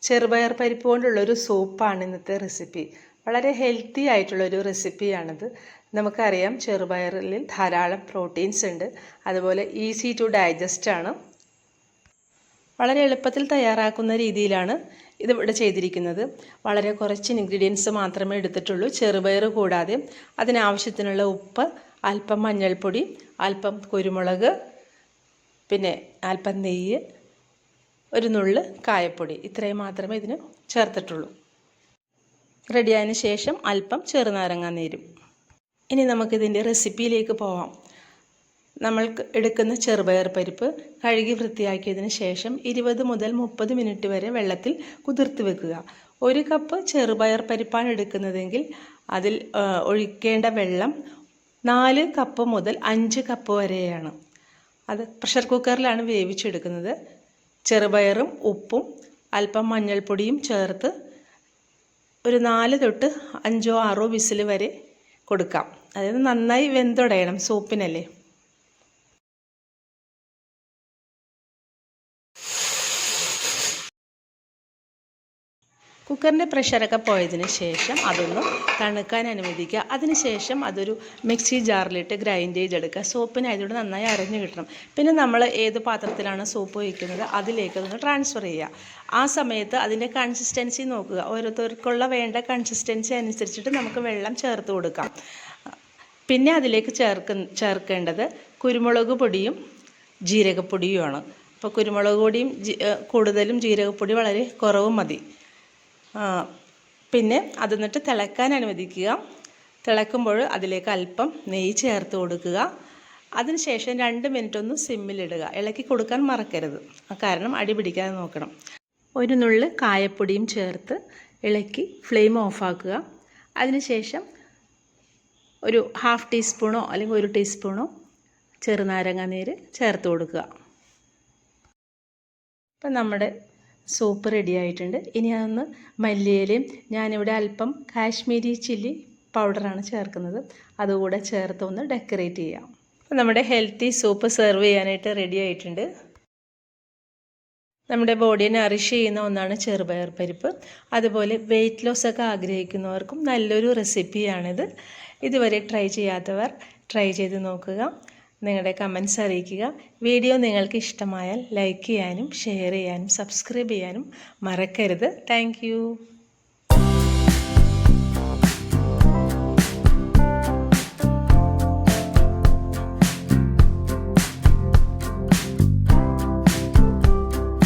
ചെറുപയർ പരിപ്പ് കൊണ്ടുള്ളൊരു സൂപ്പാണ് ഇന്നത്തെ റെസിപ്പി. വളരെ ഹെൽത്തി ആയിട്ടുള്ളൊരു റെസിപ്പിയാണിത്. നമുക്കറിയാം ചെറുപയറിൽ ധാരാളം പ്രോട്ടീൻസ് ഉണ്ട്. അതുപോലെ ഈസി ടു ഡൈജസ്റ്റ് ആണ്. വളരെ എളുപ്പത്തിൽ തയ്യാറാക്കുന്ന രീതിയിലാണ് ഇതിവിടെ ചെയ്തിരിക്കുന്നത്. വളരെ കുറച്ച് ഇൻഗ്രീഡിയൻസ് മാത്രമേ എടുത്തിട്ടുള്ളൂ. ചെറുപയർ കൂടാതെ അതിനാവശ്യത്തിനുള്ള ഉപ്പ്, അല്പം മഞ്ഞൾപ്പൊടി, അല്പം കുരുമുളക്, പിന്നെ അല്പം നെയ്യ്, ഒരു നുള്ള് കായപ്പൊടി, ഇത്രയും മാത്രമേ ഇതിന് ചേർത്തിട്ടുള്ളൂ. റെഡിയായതിനു ശേഷം അല്പം ചെറുനാരങ്ങ നീരും. ഇനി നമുക്കിതിൻ്റെ റെസിപ്പിയിലേക്ക് പോവാം. നമ്മൾ എടുക്കുന്ന ചെറുപയർ പരിപ്പ് കഴുകി വൃത്തിയാക്കിയതിന് ശേഷം 20 മുതൽ 30 മിനിറ്റ് വരെ വെള്ളത്തിൽ കുതിർത്ത് വെക്കുക. 1 കപ്പ് ചെറുപയർ പരിപ്പാണ് എടുക്കുന്നതെങ്കിൽ അതിൽ ഒഴിക്കേണ്ട വെള്ളം 4 കപ്പ് മുതൽ 5 കപ്പ് വരെയാണ്. അത് പ്രഷർ കുക്കറിലാണ് വേവിച്ചെടുക്കുന്നത്. ചെറുപയറും ഉപ്പും അല്പം മഞ്ഞൾപ്പൊടിയും ചേർത്ത് ഒരു 4 തൊട്ട് 5 6 വിസിൽ വരെ കൊടുക്കാം. അതായത് നന്നായി വെന്തുടയണം, സൂപ്പിനല്ലേ. കുക്കറിൻ്റെ പ്രഷറൊക്കെ പോയതിന് ശേഷം അതൊന്ന് തണുക്കാൻ അനുവദിക്കുക. അതിനുശേഷം അതൊരു മിക്സി ജാറിലിട്ട് ഗ്രൈൻഡ് ചെയ്തെടുക്കുക. സൂപ്പിനായതുകൊണ്ട് നന്നായി അരഞ്ഞു കിട്ടണം. പിന്നെ നമ്മൾ ഏത് പാത്രത്തിലാണ് സൂപ്പ് വയ്ക്കുന്നത് അതിലേക്ക് അതൊന്ന് ട്രാൻസ്ഫർ ചെയ്യുക. ആ സമയത്ത് അതിൻ്റെ കൺസിസ്റ്റൻസി നോക്കുക. ഓരോരുത്തർക്കുള്ള വേണ്ട കൺസിസ്റ്റൻസി അനുസരിച്ചിട്ട് നമുക്ക് വെള്ളം ചേർത്ത് കൊടുക്കാം. പിന്നെ അതിലേക്ക് ചേർക്കേണ്ടത് കുരുമുളക് പൊടിയും ജീരകപ്പൊടിയുമാണ്. അപ്പോൾ കുരുമുളക് പൊടിയും കൂടുതലും ജീരകപ്പൊടി വളരെ കുറവും മതി. പിന്നെ അത് എന്നിട്ട് തിളക്കാൻ അനുവദിക്കുക. തിളക്കുമ്പോൾ അതിലേക്ക് അല്പം നെയ്യ് ചേർത്ത് കൊടുക്കുക. അതിനുശേഷം 2 മിനിറ്റ് ഒന്ന് സിമ്മിലിടുക. ഇളക്കി കൊടുക്കാൻ മറക്കരുത്, കാരണം അടി പിടിക്കാതെ നോക്കണം. ഒരു നുള്ള് കായപ്പൊടിയും ചേർത്ത് ഇളക്കി ഫ്ലെയിം ഓഫാക്കുക. അതിനുശേഷം ഒരു 1/2 ടീസ്പൂണോ അല്ലെങ്കിൽ 1 ടീസ്പൂണോ ചെറുനാരങ്ങ നീര് ചേർത്ത് കൊടുക്കുക. അപ്പം നമ്മുടെ സൂപ്പ് റെഡി ആയിട്ടുണ്ട്. ഇനി അതൊന്ന് മല്ലിയിലയും, ഞാനിവിടെ അല്പം കാശ്മീരി ചില്ലി പൗഡറാണ് ചേർക്കുന്നത്, അതുകൂടെ ചേർത്ത് ഒന്ന് ഡെക്കറേറ്റ് ചെയ്യാം. അപ്പോൾ നമ്മുടെ ഹെൽത്തി സൂപ്പ് സെർവ് ചെയ്യാനായിട്ട് റെഡി ആയിട്ടുണ്ട്. നമ്മുടെ ബോഡിയെ നറിഷ് ചെയ്യുന്ന ഒന്നാണ് ചെറുപയർ പരിപ്പ്. അതുപോലെ വെയിറ്റ് ലോസ് ഒക്കെ ആഗ്രഹിക്കുന്നവർക്കും നല്ലൊരു റെസിപ്പിയാണിത്. ഇതുവരെ ട്രൈ ചെയ്യാത്തവർ ട്രൈ ചെയ്ത് നോക്കുക. നിങ്ങളുടെ കമൻറ്റ്സ് അറിയിക്കുക. വീഡിയോ നിങ്ങൾക്ക് ഇഷ്ടമായാൽ ലൈക്ക് ചെയ്യാനും ഷെയർ ചെയ്യാനും സബ്സ്ക്രൈബ് ചെയ്യാനും മറക്കരുത്. താങ്ക്